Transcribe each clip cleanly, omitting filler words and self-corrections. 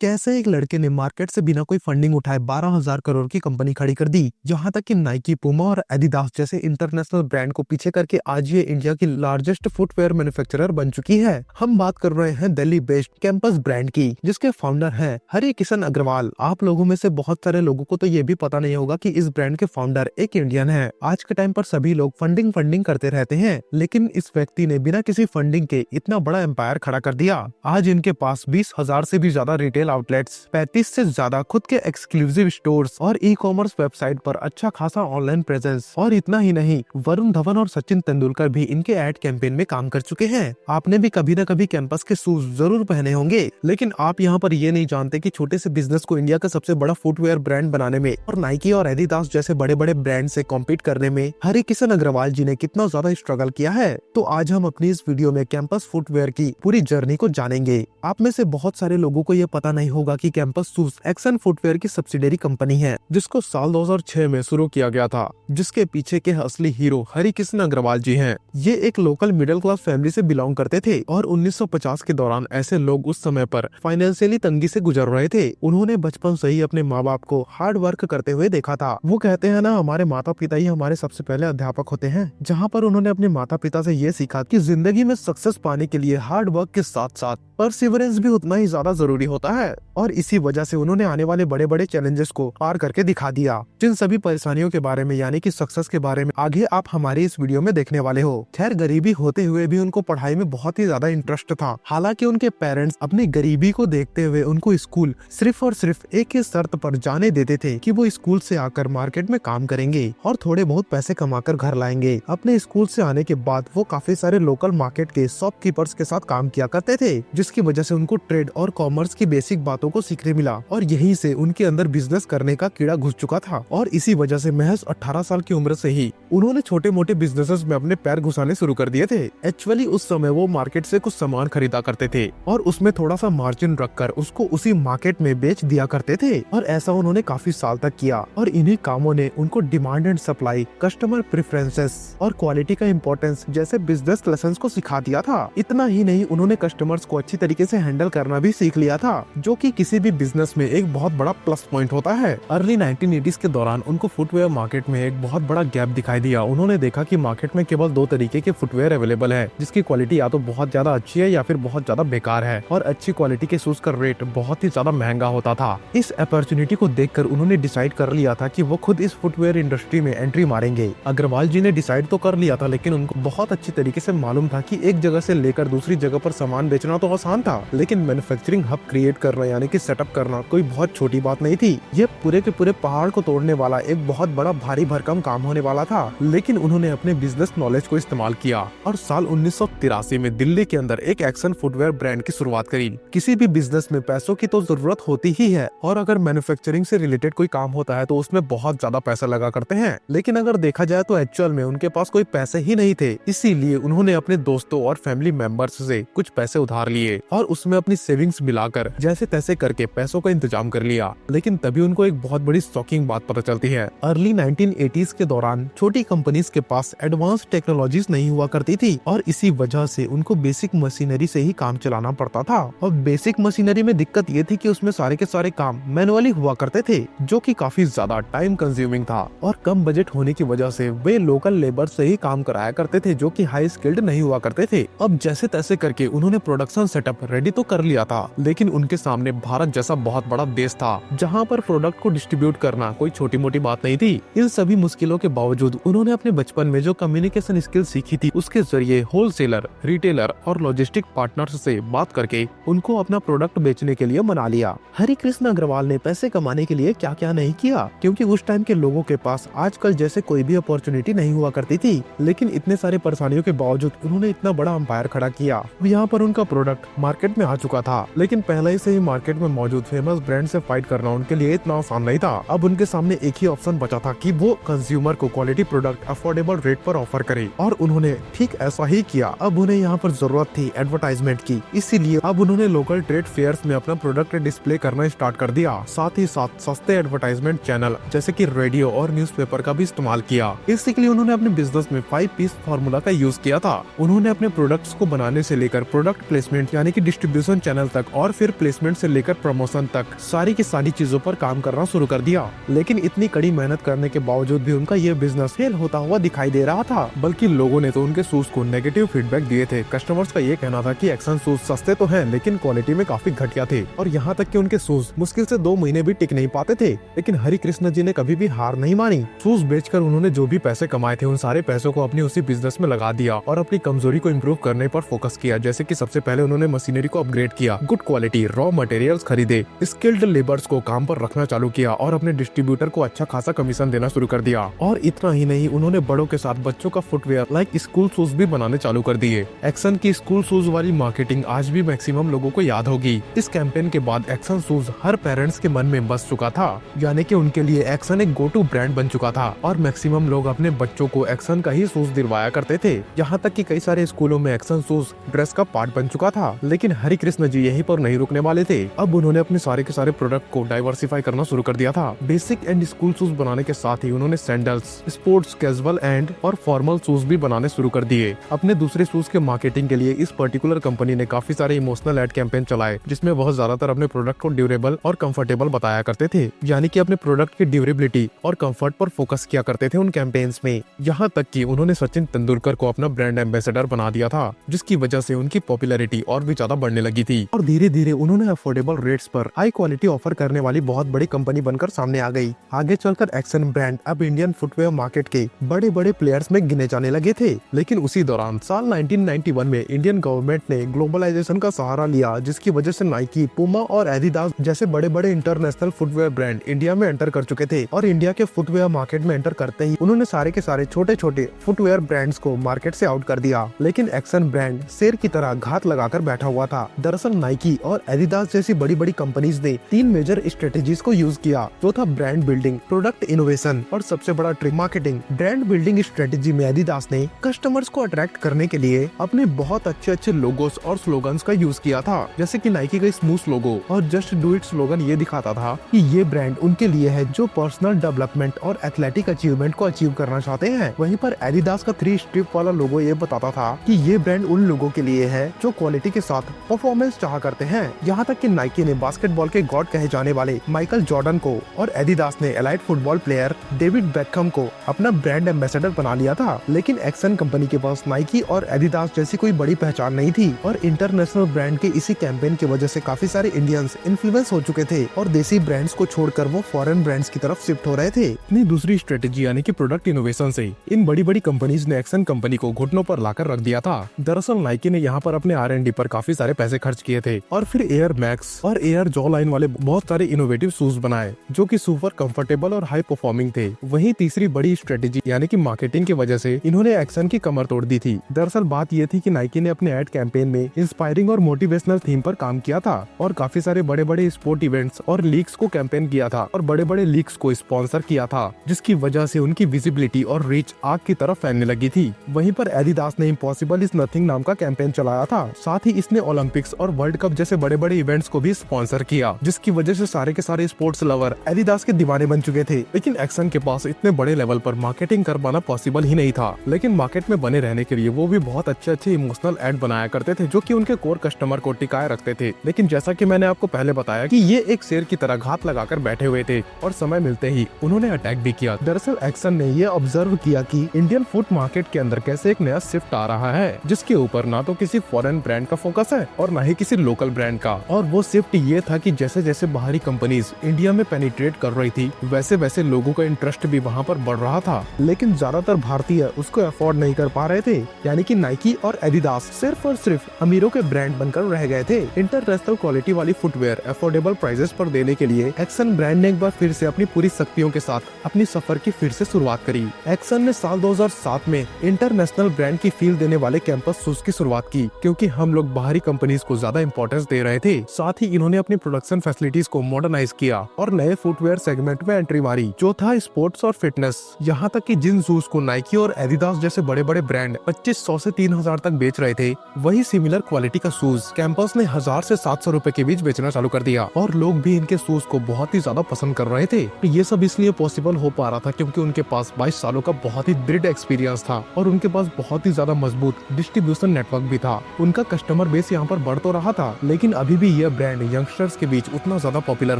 कैसे एक लड़के ने मार्केट से बिना कोई फंडिंग उठाए 12,000 करोड़ की कंपनी खड़ी कर दी। यहाँ तक कि नाइकी, पूमा और एडिडास जैसे इंटरनेशनल ब्रांड को पीछे करके आज ये इंडिया की लार्जेस्ट फुटवेयर मैन्युफैक्चरर बन चुकी है। हम बात कर रहे हैं दिल्ली बेस्ड कैंपस ब्रांड की, जिसके फाउंडर हैं हरि किशन अग्रवाल। आप लोगों में से बहुत सारे लोगों को तो ये भी पता नहीं होगा कि इस ब्रांड के फाउंडर एक इंडियन है। आज के टाइम पर सभी लोग फंडिंग करते रहते हैं, लेकिन इस व्यक्ति ने बिना किसी फंडिंग के इतना बड़ा एम्पायर खड़ा कर दिया। आज इनके पास 20,000 से भी ज्यादा रिटेल आउटलेट्स, 35 से ज्यादा खुद के एक्सक्लूसिव स्टोर्स और ई कॉमर्स वेबसाइट पर अच्छा खासा ऑनलाइन प्रेजेंस। और इतना ही नहीं, वरुण धवन और सचिन तेंदुलकर भी इनके एड कैंपेन में काम कर चुके हैं। आपने भी कभी न कभी कैंपस के शूज जरूर पहने होंगे, लेकिन आप यहाँ पर ये नहीं जानते कि छोटे से बिजनेस को इंडिया का सबसे बड़ा फुटवेयर ब्रांड बनाने में और नाइकी और एडिडास जैसे बड़े बड़े ब्रांड से कॉम्पीट करने में हरि किशन अग्रवाल जी ने कितना ज्यादा स्ट्रगल किया है। तो आज हम अपनी इस वीडियो में कैंपस फुटवेयर की पूरी जर्नी को जानेंगे। आप में से बहुत सारे लोगों को ये पता नहीं होगा कि कैंपस शूज एक्शन फुटवेयर की सब्सिडियरी कंपनी है, जिसको साल 2006 में शुरू किया गया था, जिसके पीछे के असली हीरो हरि किशन अग्रवाल जी हैं। ये एक लोकल मिडिल क्लास फैमिली से बिलोंग करते थे और 1950 के दौरान ऐसे लोग उस समय पर फाइनेंशियली तंगी से गुजर रहे थे। उन्होंने बचपन से ही अपने माँ बाप को हार्ड वर्क करते हुए देखा था। वो कहते हैं ना, हमारे माता पिता ही हमारे सबसे पहले अध्यापक होते हैं। जहाँ पर उन्होंने अपने माता पिता से ये सीखा कि जिंदगी में सक्सेस पाने के लिए हार्ड वर्क के साथ साथ परसिवरेंस भी उतना ही ज्यादा जरूरी होता है। और इसी वजह से उन्होंने आने वाले बड़े बड़े चैलेंजेस को पार करके दिखा दिया। जिन सभी परेशानियों के बारे में यानी कि सक्सेस के बारे में आगे आप हमारी इस वीडियो में देखने वाले हो। खैर, गरीबी होते हुए भी उनको पढ़ाई में बहुत ही ज्यादा इंटरेस्ट था। हालांकि उनके पेरेंट्स अपनी गरीबी को देखते हुए उनको स्कूल सिर्फ और सिर्फ एक ही शर्त पर जाने देते थे कि वो स्कूल से आकर मार्केट में काम करेंगे और थोड़े बहुत पैसे कमाकर घर लाएंगे। अपने स्कूल से आने के बाद वो काफी सारे लोकल मार्केट के शॉपकीपर्स के साथ काम किया करते थे, जिसकी वजह से उनको ट्रेड और कॉमर्स की बेसिक बातों को सीखने मिला और यहीं से उनके अंदर बिजनेस करने का कीड़ा घुस चुका था। और इसी वजह से महज 18 साल की उम्र से ही उन्होंने छोटे मोटे बिजनेसेस में अपने पैर घुसाने शुरू कर दिए थे। एक्चुअली उस समय वो मार्केट से कुछ सामान खरीदा करते थे और उसमें थोड़ा सा मार्जिन रखकर उसको उसी मार्केट में बेच दिया करते थे। और ऐसा उन्होंने काफी साल तक किया और इन्हीं कामों ने उनको demand and supply, customer preferences और क्वालिटी का इम्पोर्टेंस जैसे बिजनेस लेसन्स को सिखा दिया था। इतना ही नहीं, उन्होंने कस्टमर्स को अच्छी तरीके से हैंडल करना भी सीख लिया था, जो कि किसी भी बिजनेस में एक बहुत बड़ा प्लस पॉइंट होता है। अर्ली 1980s के दौरान उनको फुटवेयर मार्केट में एक बहुत बड़ा गैप दिखाई दिया। उन्होंने देखा कि मार्केट में केवल दो तरीके के फुटवेयर अवेलेबल है, जिसकी क्वालिटी या तो बहुत ज्यादा अच्छी है या फिर बहुत ज्यादा बेकार है, और अच्छी क्वालिटी के शूज का रेट बहुत ही ज्यादा महंगा होता था। इस अपॉर्चुनिटी को देखकर उन्होंने डिसाइड कर लिया था कि वो खुद इस फुटवेयर इंडस्ट्री में एंट्री मारेंगे। अग्रवाल जी ने डिसाइड तो कर लिया था, लेकिन उनको बहुत अच्छी तरीके से मालूम था कि एक जगह से लेकर दूसरी जगह पर सामान बेचना तो आसान था, लेकिन मैन्युफैक्चरिंग हब क्रिएट करना यानी कि सेटअप करना कोई बहुत छोटी बात नहीं थी। ये पूरे के पूरे पहाड़ को तोड़ने वाला एक बहुत बड़ा भारी भरकम काम होने वाला था। लेकिन उन्होंने अपने बिजनेस नॉलेज को इस्तेमाल किया और साल 1983 में दिल्ली के अंदर एक एक्शन फुटवेयर ब्रांड की शुरुआत करी। किसी भी बिजनेस में पैसों की तो जरूरत होती ही है, और अगर मैन्युफैक्चरिंग से रिलेटेड कोई काम होता है तो उसमें बहुत ज्यादा पैसा लगा करते हैं। लेकिन अगर देखा जाए तो एक्चुअल में उनके पास कोई पैसे ही नहीं थे। इसीलिए उन्होंने अपने दोस्तों और फैमिली मेंबर्स से कुछ पैसे उधार लिए और उसमें अपनी सेविंग्स मिलाकर जैसे तैसे करके पैसों का इंतजाम कर लिया। लेकिन तभी उनको एक बहुत बड़ी शॉकिंग बात पता चलती है। अर्ली 1980s के दौरान छोटी कंपनीज के पास एडवांस टेक्नोलॉजीज नहीं हुआ करती थी और इसी वजह से उनको बेसिक मशीनरी से ही काम चलाना पड़ता था। और बेसिक मशीनरी में दिक्कत ये थी कि उसमें सारे के सारे काम मैनुअली हुआ करते थे, जो कि काफी ज्यादा टाइम कंज्यूमिंग था। और कम बजट होने की वजह से वे लोकल लेबर से ही काम कराया करते थे, जो कि हाई स्किल्ड नहीं हुआ करते थे। अब जैसे तैसे करके उन्होंने प्रोडक्शन सेटअप रेडी तो कर लिया था, लेकिन उनके सामने भारत जैसा बहुत बड़ा देश था, जहां पर प्रोडक्ट को डिस्ट्रीब्यूट करना कोई छोटी मोटी बात नहीं थी। इन सभी मुश्किलों के बावजूद उन्होंने अपने बचपन में जो कम्युनिकेशन स्किल सीखी थी, उसके जरिए होलसेलर, रिटेलर और लॉजिस्टिक पार्टनर्स से बात करके उनको अपना प्रोडक्ट बेचने के लिए मना लिया। हरि कृष्ण अग्रवाल ने पैसे कमाने के लिए क्या क्या नहीं किया, क्योंकि उस टाइम के लोगों के पास आजकल जैसे कोई भी अपॉर्चुनिटी नहीं हुआ करती थी। लेकिन इतने सारे परेशानियों के बावजूद उन्होंने इतना बड़ा अंपायर खड़ा किया। यहाँ पर उनका प्रोडक्ट मार्केट में आ चुका था, लेकिन पहले से ही मार्केट में मौजूद फेमस ब्रांड से फाइट करना उनके लिए इतना आसान नहीं था। अब उनके सामने एक ही ऑप्शन बचा था कि वो कंज्यूमर को क्वालिटी प्रोडक्ट अफोर्डेबल रेट पर ऑफर करे, और उन्होंने ठीक ऐसा ही किया। अब उन्हें यहाँ पर जरूरत थी एडवर्टाइजमेंट की, इसीलिए अब उन्होंने लोकल ट्रेड फेयर्स में अपना प्रोडक्ट डिस्प्ले करना स्टार्ट कर दिया। साथ ही साथ सस्ते एडवर्टाइजमेंट चैनल जैसे कि रेडियो और न्यूज़पेपर का भी इस्तेमाल किया। इसके लिए उन्होंने अपने बिजनेस में 5 पीस फार्मूला का यूज किया था। उन्होंने अपने प्रोडक्ट्स को बनाने से लेकर प्रोडक्ट प्लेसमेंट यानी कि डिस्ट्रीब्यूशन चैनल तक और फिर प्लेसमेंट मैनेजमेंट से लेकर प्रमोशन तक सारी की सारी चीजों पर काम करना शुरू कर दिया। लेकिन इतनी कड़ी मेहनत करने के बावजूद भी उनका ये बिजनेस फेल होता हुआ दिखाई दे रहा था। बल्कि लोगों ने तो उनके शूज को नेगेटिव फीडबैक दिए थे। कस्टमर्स का ये कहना था कि एक्शन शूज सस्ते तो हैं लेकिन क्वालिटी में काफी घटिया थे, और यहाँ तक कि उनके शूज मुश्किल से 2 महीने भी टिक नहीं पाते थे। लेकिन हरि कृष्ण जी ने कभी भी हार नहीं मानी। शूज बेचकर उन्होंने जो भी पैसे कमाए थे उन सारे पैसों को अपनी उसी बिजनेस में लगा दिया और अपनी कमजोरी को इम्प्रूव करने पर फोकस किया। जैसे कि सबसे पहले उन्होंने मशीनरी को अपग्रेड किया, गुड क्वालिटी रॉ मटेरियल्स खरीदे, स्किल्ड लेबर्स को काम पर रखना चालू किया और अपने डिस्ट्रीब्यूटर को अच्छा खासा कमीशन देना शुरू कर दिया। और इतना ही नहीं, उन्होंने बड़ों के साथ बच्चों का फुटवेयर लाइक स्कूल शूज भी बनाने चालू कर दिए। एक्शन की स्कूल शूज वाली मार्केटिंग आज भी मैक्सिमम लोगों को याद होगी। इस कैंपेन के बाद एक्शन शूज हर पेरेंट्स के मन में बस चुका था, यानी कि उनके लिए एक्शन एक गो टू ब्रांड बन चुका था और मैक्सिमम लोग अपने बच्चों को एक्शन का ही शूज दिलवाया करते थे। यहाँ तक कि कई सारे स्कूलों में एक्शन शूज ड्रेस का पार्ट बन चुका था। लेकिन हरि कृष्ण जी यहीं पर नहीं रुकने वाले थे। अब उन्होंने अपने सारे के सारे प्रोडक्ट को डाइवर्सिफाई करना शुरू कर दिया था। बेसिक एंड स्कूल शूज बनाने के साथ ही उन्होंने सैंडल्स, स्पोर्ट्स, कैजुअल एंड और फॉर्मल शूज भी बनाने शुरू कर दिए। अपने दूसरे शूज के मार्केटिंग के लिए इस पर्टिकुलर कंपनी ने काफी सारे इमोशनल एड कैंपेन चलाए, जिसमें वह ज्यादातर अपने प्रोडक्ट को ड्यूरेबल और कंफर्टेबल बताया करते थे, यानी कि अपने प्रोडक्ट की ड्यूरेबिलिटी और कंफर्ट पर फोकस किया करते थे उन कैंपेन्स में। यहाँ तक कि उन्होंने सचिन तेंदुलकर को अपना ब्रांड एम्बेसडर बना दिया था, जिसकी वजह से उनकी पॉपुलैरिटी और भी ज्यादा बढ़ने लगी थी। और धीरे धीरे उन्होंने अफोर्डेबल रेट्स पर हाई क्वालिटी ऑफर करने वाली बहुत बड़ी कंपनी बनकर सामने आ गई। आगे चलकर एक्शन ब्रांड अब इंडियन फुटवेयर मार्केट के बड़े बड़े प्लेयर्स में गिने जाने लगे थे। लेकिन उसी दौरान साल 1991 में इंडियन गवर्नमेंट ने ग्लोबलाइजेशन का सहारा लिया, जिसकी वजह से नाइकी, पूमा और एडिडास जैसे बड़े बड़े इंटरनेशनल फुटवेयर ब्रांड इंडिया में एंटर कर चुके थे। और इंडिया के फुटवेयर मार्केट में एंटर करते ही उन्होंने सारे के सारे छोटे छोटे फुटवेयर ब्रांड्स को मार्केट से आउट कर दिया। लेकिन एक्शन ब्रांड शेर की तरह घात लगाकर बैठा हुआ था। दरअसल नाइकी और एडिडास जैसी बड़ी बड़ी कंपनीज ने 3 मेजर स्ट्रेटेजीज को यूज किया, जो था ब्रांड बिल्डिंग, प्रोडक्ट इनोवेशन और सबसे बड़ा trick marketing. Brand building strategy में एडिडास ने कस्टमर्स को अट्रैक्ट करने के लिए अपने बहुत अच्छे अच्छे लोगोस और स्लोगन्स का यूज किया था। जैसे कि नाइकी का स्मूथ लोगो और जस्ट डू इट स्लोगन ये दिखाता था कि ये ब्रांड उनके लिए है जो पर्सनल डेवलपमेंट और एथलेटिक अचीवमेंट को अचीव करना चाहते हैं। वहीं पर एडिडास का 3 स्ट्रिप वाला लोगो ये बताता था कि ये ब्रांड उन लोगों के लिए है जो क्वालिटी के साथ परफॉर्मेंस चाह करते हैं। यहाँ तक कि नाइकी ने बास्केटबॉल के गॉड कहे जाने वाले माइकल जॉर्डन को और एडिडास ने elite football player David Beckham को अपना ब्रांड एम्बेसडर बना लिया था। लेकिन एक्शन कंपनी के पास नाइकी और एडिडास जैसी कोई बड़ी पहचान नहीं थी और इंटरनेशनल ब्रांड के इसी कैंपेन की वजह से काफी सारे इंडियंस इन्फ्लुएंस हो चुके थे और देसी ब्रांड्स को छोड़कर वो फॉरेन ब्रांड्स की तरफ शिफ्ट हो रहे थे। अपनी दूसरी स्ट्रेटेजी यानी कि प्रोडक्ट इनोवेशन से इन बड़ी बड़ी कंपनीज ने एक्शन कंपनी को घुटनों पर लाकर रख दिया था। दरअसल नाइकी ने यहाँ पर अपने R&D पर काफी सारे पैसे खर्च किए थे और फिर एयर मैक्स और एयर जॉ लाइन वाले बहुत सारे इनोवेटिव शूज बनाए जो कि सुपर कंफर्टेबल और हाई परफॉर्मिंग थे। वहीं तीसरी बड़ी स्ट्रेटेजी यानी कि मार्केटिंग की वजह से इन्होंने एक्शन की कमर तोड़ दी थी। दरअसल बात ये थी कि नाइकी ने अपने एड कैंपेन में इंस्पायरिंग और मोटिवेशनल थीम पर काम किया था और काफी सारे बड़े बड़े स्पोर्ट इवेंट्स और लीग्स को कैंपेन किया था और बड़े बड़े लीग्स को स्पॉन्सर किया था, जिसकी वजह से उनकी विजिबिलिटी और रीच आग की तरफ फैलने लगी थी। वहीं पर एडिडास ने इम्पॉसिबल इज नथिंग नाम का कैंपेन चलाया था। साथ ही इसने ओलंपिक्स और वर्ल्ड कप जैसे बड़े बड़े इवेंट्स को भी स्पॉन्सर किया, जिसकी वजह से सारे के सारे स्पोर्ट्स लवर एडिडास के दीवाने बन चुके थे। लेकिन एक्शन के पास इतने बड़े लेवल पर मार्केटिंग कर पाना पॉसिबल ही नहीं था। लेकिन मार्केट में बने रहने के लिए वो भी बहुत अच्छे अच्छे इमोशनल एड बनाया करते थे जो कि उनके कोर कस्टमर को टिकाए रखते थे। लेकिन जैसा कि मैंने आपको पहले बताया कि ये एक शेर की तरह घात लगाकर बैठे हुए थे और समय मिलते ही उन्होंने अटैक भी किया। दरअसल एक्शन ने ये ऑब्जर्व किया कि इंडियन फूड मार्केट के अंदर कैसे एक नया शिफ्ट आ रहा है, जिसके ऊपर ना तो किसी फॉरेन ब्रांड का फोकस है और ना ही किसी लोकल ब्रांड का। और वो शिफ्ट ये था कि जैसे जैसे बाहरी कंपनीज इंडिया में पेनिट्रेट कर रही थी वैसे वैसे लोगों का इंटरेस्ट भी वहाँ पर बढ़ रहा था। लेकिन ज्यादातर भारतीय उसको अफोर्ड नहीं कर पा रहे थे, यानी कि नाइकी और एडिडास सिर्फ और सिर्फ अमीरों के ब्रांड बनकर रह गए थे। इंटरनेशनल क्वालिटी वाली फुटवेयर अफोर्डेबल प्राइसेस पर देने के लिए एक्शन ब्रांड ने एक बार फिर से अपनी पूरी शक्तियों के साथ अपनी सफर की फिर से शुरुआत करी। एक्शन ने साल 2007 में इंटरनेशनल ब्रांड की फील देने वाले कैंपस शूज की शुरुआत की, क्योंकि हम लोग बाहरी कंपनीज को ज्यादा इंपॉर्टेंस दे रहे थे। साथ ही इन्होंने अपनी प्रोडक्शन फैसिलिटीज को मॉडर्नाइज किया और नए फुटवेयर सेगमेंट में एंट्री मारी, जो था स्पोर्ट्स और फिटनेस। यहाँ तक कि जिन शूज को नाइकी और एडिडास जैसे बड़े बड़े ब्रांड 2500 से 3000 तक बेच रहे थे, वही सिमिलर क्वालिटी का शूज कैंपस ने 1000 से 700 रुपए के बीच बेचना चालू कर दिया और लोग भी इनके शूज को बहुत ही ज्यादा पसंद कर रहे थे। ये सब इसलिए पॉसिबल हो पा रहा था क्योंकि उनके पास 22 सालों का बहुत ही दृढ़ एक्सपीरियंस था और उनके पास बहुत ही ज्यादा मजबूत डिस्ट्रीब्यूशन नेटवर्क भी था। उनका कस्टमर बेस यहाँ पर बढ़ तो रहा था, लेकिन अभी भी यह ब्रांड यंगस्टर्स के बीच उतना ज्यादा पॉपुलर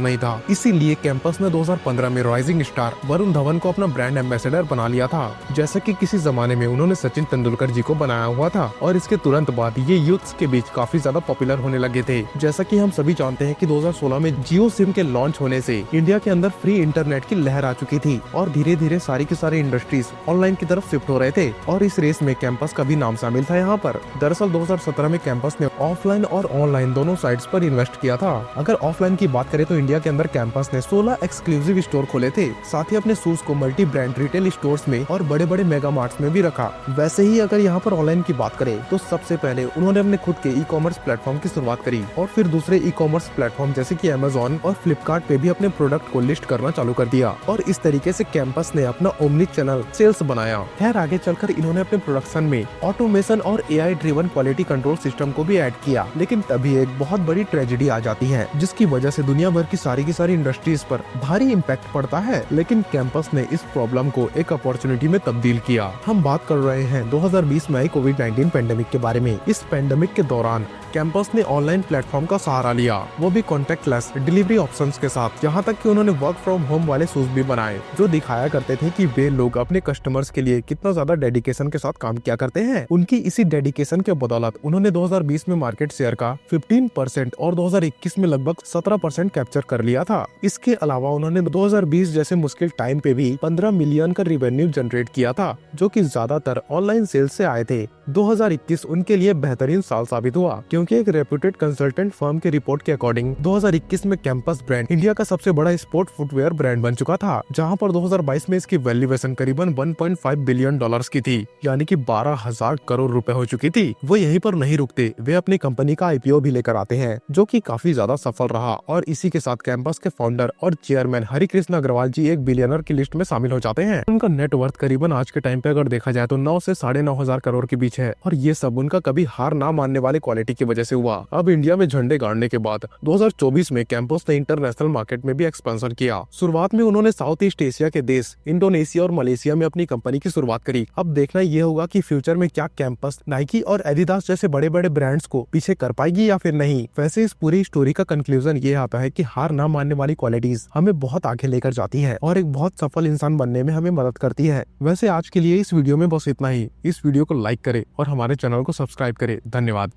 नहीं था। इसीलिए कैंपस ने 2015 में राइजिंग स्टार वरुण धवन को अपना ब्रांड एम्बेसडर बना लिया था, जैसा कि किसी जमाने में उन्होंने सचिन तेंदुलकर जी को बनाया हुआ था। और इसके तुरंत बाद ये यूथ्स के बीच काफी ज्यादा पॉपुलर होने लगे थे। जैसा कि हम सभी जानते हैं कि 2016 में जियो सिम के लॉन्च होने से इंडिया के अंदर फ्री इंटरनेट की लहर आ चुकी थी और धीरे धीरे सारी की सारी इंडस्ट्रीज ऑनलाइन की तरफ शिफ्ट हो रहे थे और इस रेस में कैंपस का भी नाम शामिल था यहाँ पर। दरअसल 2017 में कैंपस ने ऑफलाइन और ऑनलाइन दोनों साइट्स पर इन्वेस्ट किया था। अगर ऑफलाइन की बात करें तो इंडिया के अंदर कैंपस ने 16 एक्सक्लूसिव स्टोर खोले थे, साथ ही अपने शूज को मल्टी ब्रांड रिटेल स्टोर्स में और बड़े बड़े मेगा मार्ट्स में भी रखा। वैसे ही अगर यहाँ पर ऑनलाइन की बात करें तो सबसे पहले उन्होंने अपने खुद के ई कॉमर्स प्लेटफॉर्म की शुरुआत करी और फिर दूसरे ई कॉमर्स प्लेटफॉर्म जैसे कि अमेजॉन और फ्लिपकार्ट पे भी अपने प्रोडक्ट को लिस्ट करना चालू कर दिया और इस तरीके से कैंपस ने अपना ओमनी चैनल सेल्स बनाया। खैर आगे चलकर इन्होंने अपने प्रोडक्शन में ऑटोमेशन और AI driven quality control system को भी ऐड किया, लेकिन तभी एक बहुत बड़ी ट्रेजेडी आ जाती है जिसकी वजह से दुनिया भर की सारी इंडस्ट्रीज पर भारी इम्पैक्ट पड़ता है। लेकिन कैंपस ने इस प्रॉब्लम को एक अपॉर्चुनिटी में तब्दील किया। हम बात कर रहे हैं 2020 में आई कोविड-19 पेंडेमिक के बारे में। इस पेंडेमिक के दौरान कैंपस ने ऑनलाइन प्लेटफॉर्म का सहारा लिया, वो भी कॉन्टेक्टलेस डिलीवरी ऑप्शंस के साथ। यहाँ तक कि उन्होंने वर्क फ्रॉम होम वाले शूज भी बनाए जो दिखाया करते थे कि वे लोग अपने कस्टमर्स के लिए कितना ज्यादा डेडिकेशन के साथ काम किया करते हैं। उनकी इसी डेडिकेशन के बदौलत उन्होंने 2020 में मार्केट शेयर का 15% और 2021 में लगभग 17% कैप्चर कर लिया था। इसके अलावा उन्होंने 2020 जैसे मुश्किल टाइम पे भी 15 मिलियन का रिवेन्यू जनरेट किया था, जो कि ज्यादातर ऑनलाइन सेल्स से आए थे। 2021 उनके लिए बेहतरीन साल साबित हुआ क्योंकि एक रेप्यूटेड कंसल्टेंट फर्म की रिपोर्ट के अकॉर्डिंग 2021 में कैंपस ब्रांड इंडिया का सबसे बड़ा स्पोर्ट फुटवेयर ब्रांड बन चुका था, जहां पर 2022 में इसकी वैल्यूएशन करीबन 1.5 बिलियन डॉलर्स की थी, यानी कि 12,000 करोड़ रुपए हो चुकी थी। वो यहीं पर नहीं रुकते, वे अपनी कंपनी का आईपीओ भी लेकर आते हैं जो कि काफी ज्यादा सफल रहा और इसी के साथ कैंपस के फाउंडर और चेयरमैन हरिकृष्ण अग्रवाल जी एक बिलियनर की लिस्ट में शामिल हो जाते हैं। उनका नेटवर्थ करीबन आज के टाइम पे अगर देखा जाए तो 9 से 9,500 करोड़ के बीच है और ये सब उनका कभी हार ना मानने वाली क्वालिटी की वजह से हुआ। अब इंडिया में झंडे गाड़ने के बाद 2024 में कैंपस ने इंटरनेशनल मार्केट में भी एक्सपेंशन किया। शुरुआत में उन्होंने साउथ ईस्ट एशिया के देश इंडोनेशिया और मलेशिया में अपनी कंपनी की शुरुआत करी। अब देखना ये होगा कि फ्यूचर में क्या कैंपस नाइकी और एडिडास जैसे बड़े बड़े ब्रांड्स को पीछे कर पाएगी या फिर नहीं। वैसे इस पूरी स्टोरी का कंक्लूजन ये आता है कि हार ना मानने वाली क्वालिटीज हमें बहुत आगे लेकर जाती है और एक बहुत सफल इंसान बनने में हमें मदद करती है। वैसे आज के लिए इस वीडियो में बस इतना ही। इस वीडियो को लाइक करें और हमारे चैनल को सब्सक्राइब करें। धन्यवाद।